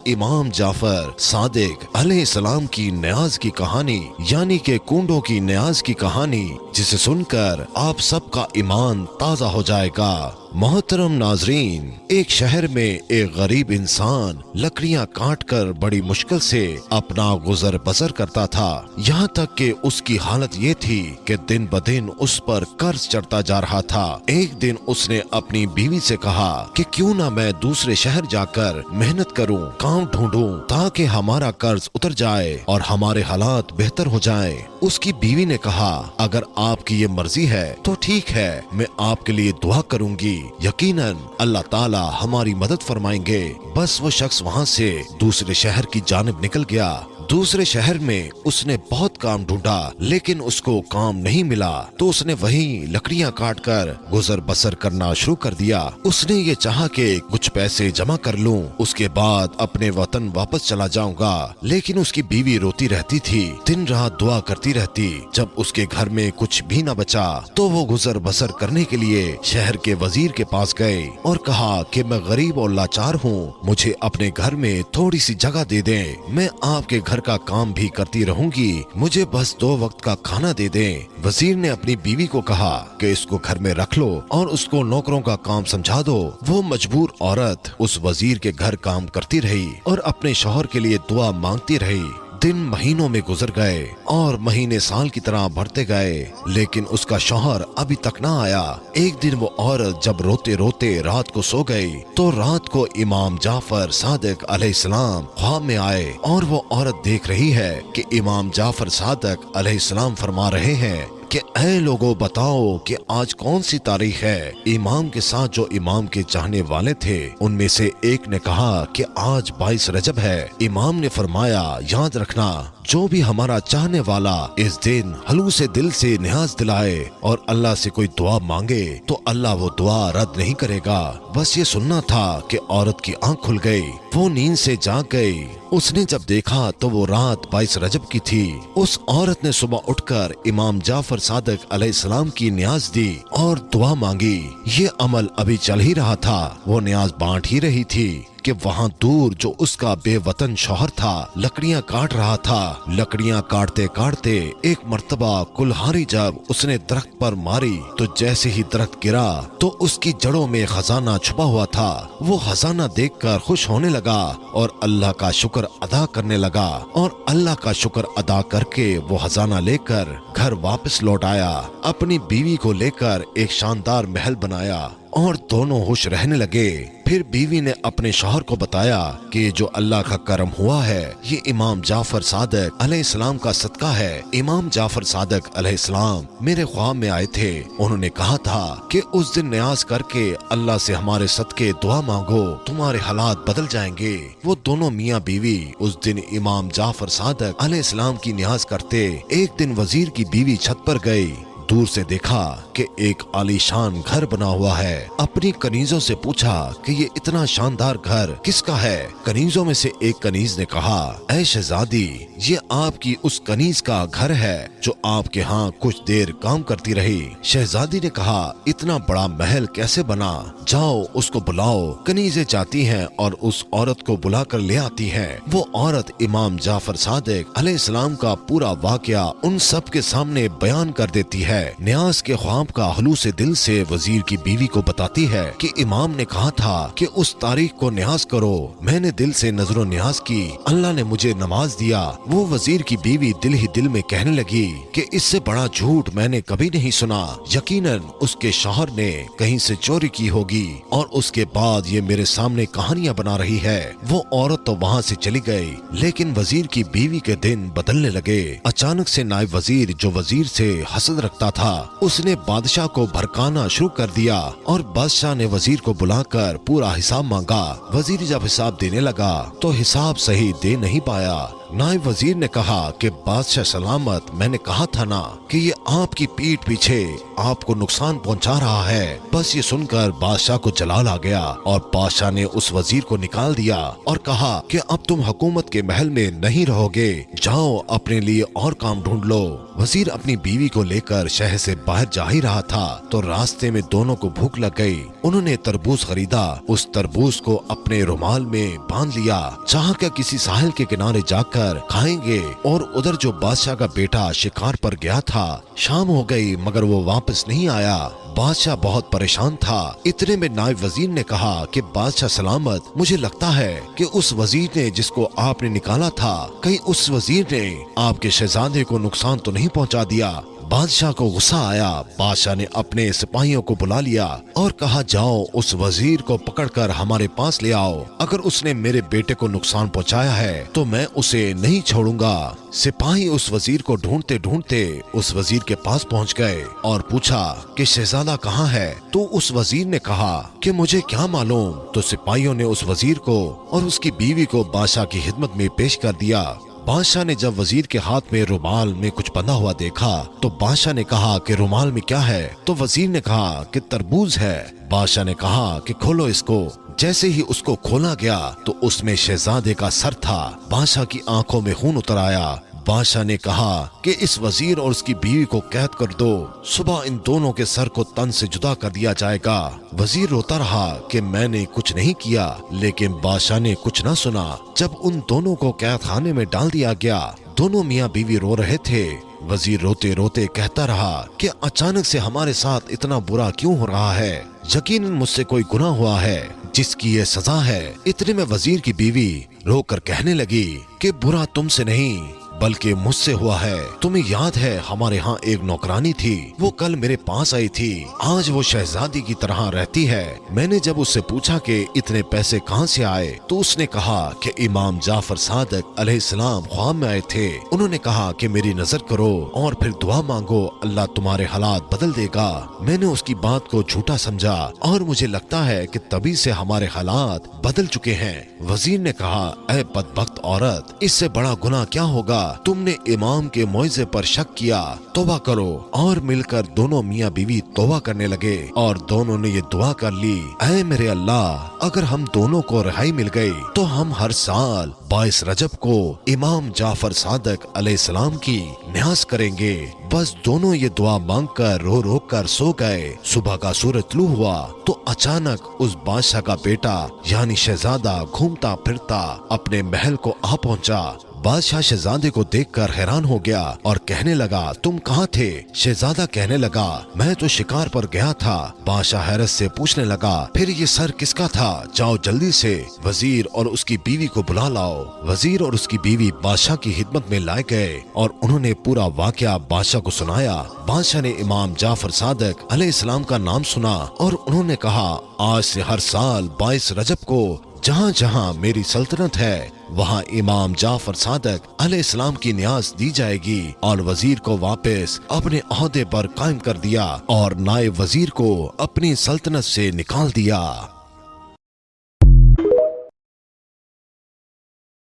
इमाम जाफर सादिक अलैहिस्सलाम की न्याज की कहानी यानी के कुंडों की न्याज की कहानी, जिसे सुनकर आप सबका ईमान ताजा हो जाएगा। मोहतरम नाजरीन, एक शहर में एक गरीब इंसान लकड़ियां काटकर बड़ी मुश्किल से अपना गुजर बसर करता था। यहाँ तक कि उसकी हालत ये थी कि दिन ब दिन उस पर कर्ज चढ़ता जा रहा था। एक दिन उसने अपनी बीवी से कहा कि क्यों ना मैं दूसरे शहर जाकर मेहनत करूं, काम ढूंढूं, ताकि हमारा कर्ज उतर जाए और हमारे हालात बेहतर हो जाएं। उसकी बीवी ने कहा, अगर आपकी ये मर्जी है तो ठीक है, मैं आपके लिए दुआ करूंगी, यकीनन अल्लाह ताला हमारी मदद फरमाएंगे। बस वो शख्स वहाँ से दूसरे शहर की जानिब निकल गया। दूसरे शहर में उसने बहुत काम ढूंढा, लेकिन उसको काम नहीं मिला, तो उसने वहीं लकड़ियां काटकर गुजर बसर करना शुरू कर दिया। उसने ये चाहा कि कुछ पैसे जमा कर लूं, उसके बाद अपने वतन वापस चला जाऊंगा, लेकिन उसकी बीवी रोती रहती थी, दिन रात दुआ करती रहती। जब उसके घर में कुछ भी न बचा तो वो गुजर बसर करने के लिए शहर के वजीर के पास गए और कहा कि मैं गरीब और लाचार हूँ, मुझे अपने घर में थोड़ी सी जगह दे दें, मैं आपके घर का काम भी करती रहूंगी, मुझे बस 2 वक्त का खाना दे दें। वजीर ने अपनी बीवी को कहा कि इसको घर में रख लो और उसको नौकरों का काम समझा दो। वो मजबूर औरत उस वजीर के घर काम करती रही और अपने शौहर के लिए दुआ मांगती रही। दिन महीनों में गुजर गए और महीने साल की तरह बढ़ते गए, लेकिन उसका शौहर अभी तक ना आया। एक दिन वो औरत जब रोते रोते रात को सो गई तो रात को इमाम जाफर सादिक अलैहिस्सलाम ख्वाब में आए और वो औरत देख रही है कि इमाम जाफर सादिक अलैहिस्सलाम फरमा रहे हैं कि ऐ लोगों, बताओ कि आज कौन सी तारीख है। इमाम के साथ जो इमाम के चाहने वाले थे उनमें से एक ने कहा कि आज 22 रजब है। इमाम ने फरमाया, याद रखना, जो भी हमारा चाहने वाला इस दिन हलूस दिल से न्याज दिलाए और अल्लाह से कोई दुआ मांगे तो अल्लाह वो दुआ रद्द नहीं करेगा। बस ये सुनना था कि औरत की आंख खुल गई, वो नींद से जाग गई। उसने जब देखा तो वो रात 22 रजब की थी। उस औरत ने सुबह उठकर इमाम जाफर सादिक अलैहिस्सलाम की न्याज दी और दुआ मांगी। ये अमल अभी चल ही रहा था, वो न्याज बांट ही रही थी कि वहाँ दूर जो उसका बेवतन शौहर था लकड़ियां काट रहा था। लकड़ियां काटते काटते एक मर्तबा कुल्हाड़ी जब उसने दरख्त पर मारी तो जैसे ही दरख्त गिरा तो उसकी जड़ों में खजाना छुपा हुआ था। वो खजाना देखकर खुश होने लगा और अल्लाह का शुक्र अदा करने लगा और अल्लाह का शुक्र अदा करके वो खजाना लेकर घर वापस लौट आया। अपनी बीवी को लेकर एक शानदार महल बनाया और दोनों खुश रहने लगे। फिर बीवी ने अपने शौहर को बताया कि जो अल्लाह का करम हुआ है ये इमाम जाफर सादिक अलैहिस्सलाम का सदका है। इमाम जाफर सादिक अलैहिस्सलाम मेरे ख्वाब में आए थे, उन्होंने कहा था कि उस दिन न्याज करके अल्लाह से हमारे सदके दुआ मांगो, तुम्हारे हालात बदल जाएंगे। वो दोनों मियाँ बीवी उस दिन इमाम जाफर सादिक अलैहिस्सलाम की न्याज करते। एक दिन वजीर की बीवी छत पर गई, दूर से देखा कि एक आलीशान घर बना हुआ है। अपनी कनीजों से पूछा कि ये इतना शानदार घर किसका है। कनीजों में से एक कनीज ने कहा, ऐ शहजादी, ये आपकी उस कनीज का घर है जो आपके यहाँ कुछ देर काम करती रही। शहजादी ने कहा, इतना बड़ा महल कैसे बना? जाओ उसको बुलाओ। कनीजें जाती हैं और उस औरत को बुला कर ले आती हैं। वो औरत इमाम जाफर सादिक अलैहिस्सलाम का पूरा वाकया उन सब के सामने बयान कर देती है। न्याज के ख्वाब का हलूस दिल से वजीर की बीवी को बताती है कि इमाम ने कहा था कि उस तारीख को न्याज करो। मैंने दिल से नजरो न्याज की, अल्लाह ने मुझे नमाज दिया। वो वजीर की बीवी दिल ही दिल में कहने लगी कि इससे बड़ा झूठ मैंने कभी नहीं सुना। यकीनन उसके शौहर ने कहीं से चोरी की होगी और उसके बाद ये मेरे सामने कहानियां बना रही है। वो औरत तो वहाँ से चली गई, लेकिन वजीर की बीवी के दिन बदलने लगे। अचानक से नायब वजीर जो वजीर से हसद रखता था उसने बादशाह को भड़काना शुरू कर दिया और बादशाह ने वजीर को बुलाकर पूरा हिसाब मांगा। वजीर जब हिसाब देने लगा तो हिसाब सही दे नहीं पाया। नायब वजीर ने कहा कि बादशाह सलामत, मैंने कहा था ना कि ये आपकी पीठ पीछे आपको नुकसान पहुंचा रहा है। बस ये सुनकर बादशाह को जलाल आ गया और बादशाह ने उस वजीर को निकाल दिया और कहा कि अब तुम हुकूमत के महल में नहीं रहोगे, जाओ अपने लिए और काम ढूंढ लो। वजीर अपनी बीवी को लेकर शहर से बाहर जा ही रहा था तो रास्ते में दोनों को भूख लग गई। उन्होंने तरबूज खरीदा, उस तरबूज को अपने रुमाल में बांध लिया, चाहा क्या किसी साहिल के किनारे जाकर खाएंगे। और उधर जो बादशाह का बेटा शिकार पर गया था, शाम हो गई मगर वो वापस नहीं आया। बादशाह बहुत परेशान था। इतने में नायब वजीर ने कहा कि बादशाह सलामत, मुझे लगता है कि उस वजीर ने जिसको आपने निकाला था, कहीं उस वजीर ने आपके शहजादे को नुकसान तो नहीं पहुंचा दिया। बादशाह को गुस्सा आया। बादशाह ने अपने सिपाहियों को बुला लिया और कहा, जाओ उस वजीर को पकड़कर हमारे पास ले आओ। अगर उसने मेरे बेटे को नुकसान पहुंचाया है तो मैं उसे नहीं छोड़ूंगा। सिपाही उस वजीर को ढूंढते ढूंढते उस वजीर के पास पहुंच गए और पूछा कि शहजादा कहाँ है। तो उस वजीर ने कहा कि मुझे क्या मालूम। तो सिपाहियों ने उस वजीर को और उसकी बीवी को बादशाह की खिदमत में पेश कर दिया। बादशाह ने जब वजीर के हाथ में रुमाल में कुछ बंधा हुआ देखा तो बादशाह ने कहा कि रुमाल में क्या है। तो वजीर ने कहा कि तरबूज है। बादशाह ने कहा कि खोलो इसको। जैसे ही उसको खोला गया तो उसमें शहजादे का सर था। बादशाह की आंखों में खून उतर आया। बादशाह ने कहा कि इस वजीर और उसकी बीवी को कैद कर दो, सुबह इन दोनों के सर को तन से जुदा कर दिया जाएगा। वजीर रोता रहा कि मैंने कुछ नहीं किया, लेकिन बादशाह ने कुछ न सुना। जब उन दोनों को कैद खाने में डाल दिया गया, दोनों मियाँ बीवी रो रहे थे। वजीर रोते रोते कहता रहा कि अचानक से हमारे साथ इतना बुरा क्यों हो रहा है। यकीनन मुझसे कोई गुनाह हुआ है जिसकी ये सजा है। इतने में वजीर की बीवी रोकर कहने लगी कि बुरा तुमसे नहीं बल्कि मुझसे हुआ है। तुम्हें याद है हमारे यहाँ एक नौकरानी थी, वो कल मेरे पास आई थी। आज वो शहजादी की तरह रहती है। मैंने जब उससे पूछा कि इतने पैसे कहाँ से आए तो उसने कहा कि इमाम जाफर सादिक अलैहिस्सलाम ख्वाब में आए थे। उन्होंने कहा कि मेरी नजर करो और फिर दुआ मांगो, अल्लाह तुम्हारे हालात बदल देगा। मैंने उसकी बात को झूठा समझा और मुझे लगता है कि तभी से हमारे हालात बदल चुके हैं। वजीर ने कहा, ऐ बदबख्त औरत, इससे बड़ा गुनाह क्या होगा। तुमने इमाम के मौइज़े पर शक किया, तौबा करो। और मिलकर दोनों मियाँ बीवी तौबा करने लगे और दोनों ने ये दुआ कर ली, ऐ मेरे अल्लाह, अगर हम दोनों को रिहाई मिल गई तो हम हर साल 22 रजब को इमाम जाफर सादिक अलैहिस्सलाम की न्याज करेंगे। बस दोनों ये दुआ मांग कर रो रो कर सो गए। सुबह का सूरज तुलू हुआ तो अचानक उस बादशाह का बेटा यानी शहजादा घूमता फिरता अपने महल को आ पहुंचा। बादशाह शहजादे को देखकर हैरान हो गया और कहने लगा, तुम कहाँ थे। शहजादा कहने लगा, मैं तो शिकार पर गया था। बादशाह हैरत से पूछने लगा, फिर ये सर किसका था। जाओ जल्दी से वजीर और उसकी बीवी को बुला लाओ। वजीर और उसकी बीवी बादशाह की खिदमत में लाए गए और उन्होंने पूरा वाकया बादशाह को सुनाया। बादशाह ने इमाम जाफर सादिक अलैहिस्सलाम का नाम सुना और उन्होंने कहा, आज से हर साल 22 रजब को जहाँ जहाँ मेरी सल्तनत है वहाँ इमाम जाफर सादिक अलैहिस्सलाम की न्याज दी जाएगी। और वजीर को वापस अपने ओहदे पर कायम कर दिया और नायब वजीर को अपनी सल्तनत से निकाल दिया।